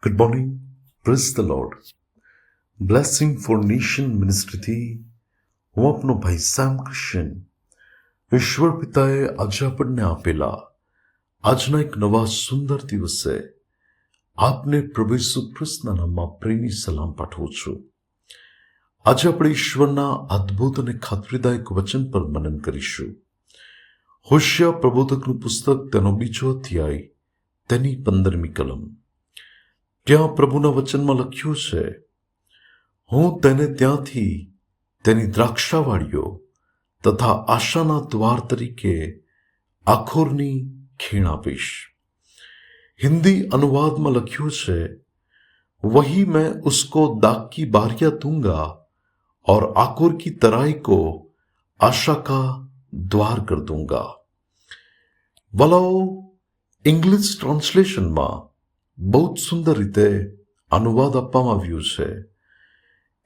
Good morning. Praise the Lord. Blessing for Nation મિનિસ્ટ્રીથી હું આપનો ભાઈ સેમ ક્રિશ્ચન ઈશ્વર પિતાએ આજે આપણને આપેલા આજના એક નવા સુંદર દિવસે આપને પ્રભુ ઈસુ ખ્રિસ્તના નામમાં પ્રેમી સલામ પાઠવું છું. આજે આપણે ઈશ્વરના અદ્ભુત અને ખાતરીદાયક વચન પર મનન કરીશું. હોશિયા પ્રબોધકનું પુસ્તક તેનો 2 અધ્યાય તેની 15મી કલમ. ત્યાં પ્રભુના વચનમાં લખ્યું છે, હું તેને ત્યાંથી તેની દ્રાક્ષાવાળીઓ તથા આશાના દ્વાર તરીકે આખોરની ખીણ આપીશ. હિન્દી અનુવાદમાં લખ્યું છે, वही मैं उसको दाग की बारियां दूंगा और आकोर की तराई को आशा का द्वार कर दूंगा. વલાઓ ઇંગ્લિશ ટ્રાન્સલેશનમાં બહુ જ સુંદર રીતે અનુવાદ આપવામાં આવ્યું છે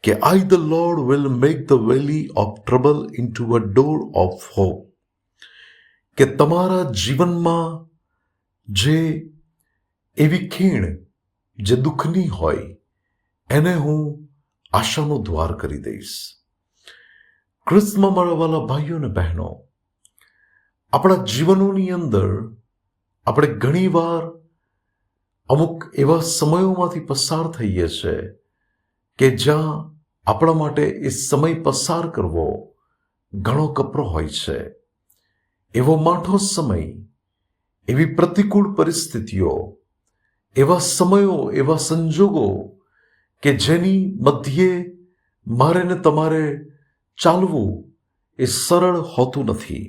કે I the Lord will make the valley of trouble into a door of hope. કે તમારા જીવનમાં જે એવી ખીણ જે દુઃખની હોય એને હું આશાનો દ્વાર કરી દઈશ. ખ્રિસ્તમાં મારા વાલા ભાઈઓ અને બહેનો, આપણા જીવનોની અંદર આપણે ઘણીવાર અમુક એવા સમયોમાંથી પસાર થઈએ છીએ કે જ્યાં આપણા માટે એ સમય પસાર કરવો ઘણો કપરો હોય છે. એવો માઠો સમય, એવી પ્રતિકૂળ પરિસ્થિતિઓ, એવા સમયો, એવા સંજોગો કે જેની મધ્યે મારે ને તમારે ચાલવું એ સરળ હોતું નથી.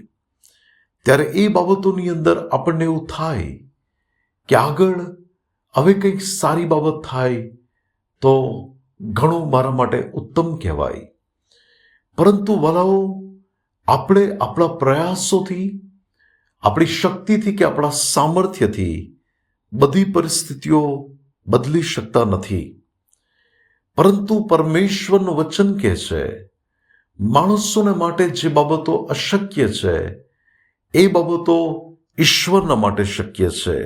ત્યારે એ બાબતોની અંદર આપણને એવું થાય કે આગળ હવે કંઈક સારી બાબત થાય તો ઘણું મારા માટે ઉત્તમ કહેવાય. પરંતુ વલાઓ, આપણે આપણા પ્રયાસોથી, આપણી શક્તિથી કે આપણા સામર્થ્યથી બધી પરિસ્થિતિઓ બદલી શકતા નથી. પરંતુ પરમેશ્વરનું વચન કહે છે, માણસોને માટે જે બાબતો અશક્ય છે એ બાબતો ઈશ્વરના માટે શક્ય છે.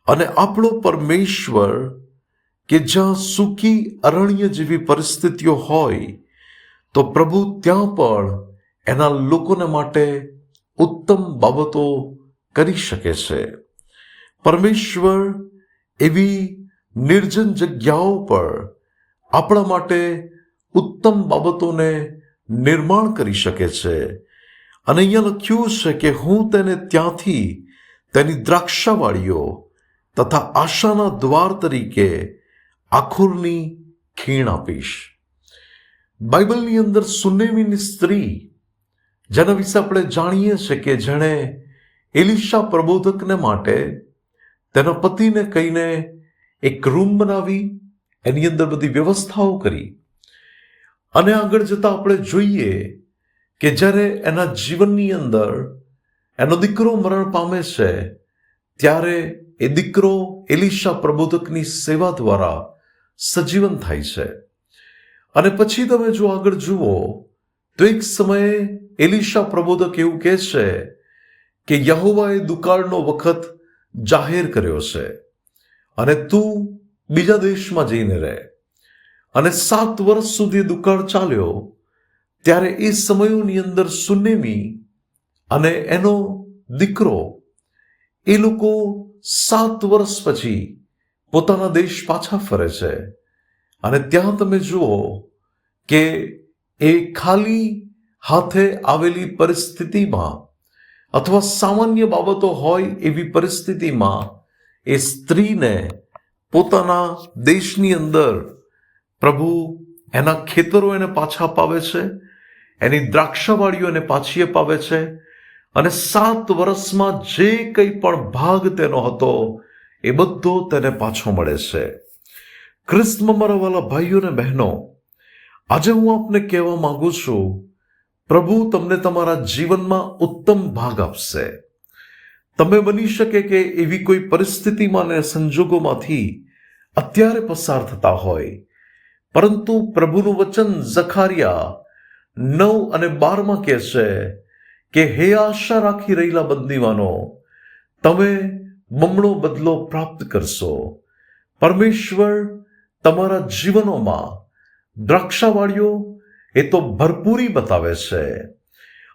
અને આપણો પરમેશ્વર કે જ્યાં સૂકી અરણ્ય જેવી પરિસ્થિતિઓ હોય તો પ્રભુ ત્યાં પણ એના લોકોને માટે ઉત્તમ બાબતો કરી શકે છે. પરમેશ્વર એવી નિર્જન જગ્યાઓ પર આપણા માટે ઉત્તમ બાબતોને નિર્માણ કરી શકે છે. અને અહીંયા લખ્યું છે કે હું તેને ત્યાંથી તેની દ્રાક્ષાવાળીઓ તથા આશાના દ્વાર તરીકે આખોરની ખીણ આપીશ. બાઇબલની અંદર સુનેમીની સ્ત્રી, જેના વિશે આપણે જાણીએ છીએ કે જેણે એલિશા પ્રબોધકને માટે તેના પતિને કહીને એક રૂમ બનાવી, એની અંદર બધી વ્યવસ્થાઓ કરી. અને આગળ જતા આપણે જોઈએ કે જ્યારે એના જીવનની અંદર એનો દીકરો મરણ પામે છે ત્યારે એ દીકરો એલિશા પ્રબોધકની સેવા દ્વારા સજીવન થાય છે. અને પછી તમે જો આગળ જુઓ તો એક સમયે એલિશા પ્રબોધક એવું કહે છે કે યહોવાએ દુકાળનો વખત જાહેર કર્યો છે અને તું બીજા દેશમાં જઈને રહે. અને 7 વર્ષ સુધી દુકાળ ચાલ્યો. ત્યારે એ સમયોની અંદર સુનેમી અને એનો દીકરો એ લોકો 7 વર્ષ પછી પોતાના દેશ પાછા ફરે છે. અને ત્યાં તમે જુઓ કે એ ખાલી હાથે આવેલી પરિસ્થિતિમાં અથવા સામાન્ય બાબતો હોય એવી પરિસ્થિતિમાં એ સ્ત્રીને પોતાના દેશની અંદર પ્રભુ એના ખેતરો એને પાછા અપાવે છે, એની દ્રાક્ષાવાળીઓ એને પાછી અપાવે છે. અને 7 વર્ષમાં જે કંઈ પણ ભાગ તેનો હતો એ બધો તેને પાછો મળે છે. ખ્રિસ્તમાં મારા વાલા ભાઈઓ અને બહેનો, આજે હું આપને કહેવા માંગુ છું, પ્રભુ તમને તમારા જીવનમાં ઉત્તમ ભાગ આપશે. તમે બની શકે કે એવી કોઈ પરિસ્થિતિમાં અને સંજોગોમાંથી અત્યારે પસાર થતા હોય, પરંતુ પ્રભુનું વચન ઝખારિયા 9 અને 12 કહે છે કે હે આશા રાખી રહેલા બંદીવાનો, તમે બમણો બદલો પ્રાપ્ત કરશો. પરમેશ્વર તમારા જીવનોમાં દ્રાક્ષાવાળીઓ એ તો ભરપૂરી બતાવે છે.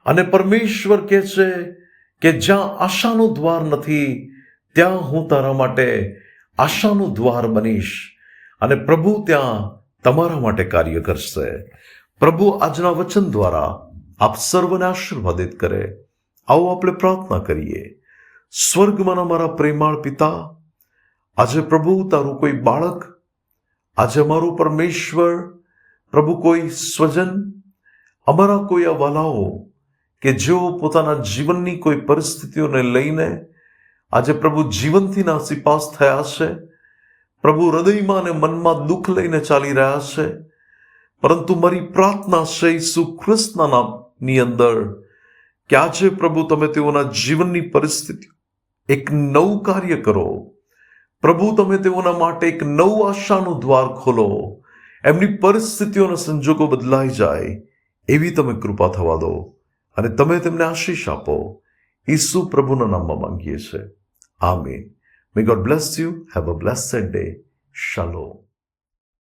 અને પરમેશ્વર કહે છે કે જ્યાં આશાનું દ્વાર નથી ત્યાં હું તારા માટે આશાનું દ્વાર બનીશ. અને પ્રભુ ત્યાં તમારા માટે કાર્ય કરશે. પ્રભુ આજના વચન દ્વારા આપ સર્વને આશીર્વાદિત કરે. આવો આપણે પ્રાર્થના કરીએ. સ્વર્ગમાં અમારા પ્રેમાળ પિતા, આજે પ્રભુ તારું કોઈ બાળક, આજે અમારું પરમેશ્વર પ્રભુ કોઈ સ્વજન, અમારા કોઈ અવાલાઓ કે જેઓ પોતાના જીવનની કોઈ પરિસ્થિતિઓને લઈને આજે પ્રભુ જીવનથી નાસીપાસ થયા છે, પ્રભુ હૃદયમાં અને મનમાં દુઃખ લઈને ચાલી રહ્યા છે, પરંતુ મારી પ્રાર્થના છે ઈસુ ખ્રિસ્તના નામની અંદર કે આજે પ્રભુ તમે તેઓના જીવનની પરિસ્થિતિ એક નવું કાર્ય કરો. પ્રભુ તમે તેઓના માટે એક નવું આશાનું દ્વાર ખોલો. એમની પરિસ્થિતિઓના સંજોગો બદલાઈ જાય એવી તમે કૃપા થવા દો અને તમે તેમને આશીષ આપો. ઈસુ પ્રભુના નામમાં માંગીએ છીએ. આમીન. May God bless you. Have a blessed day. Shalom.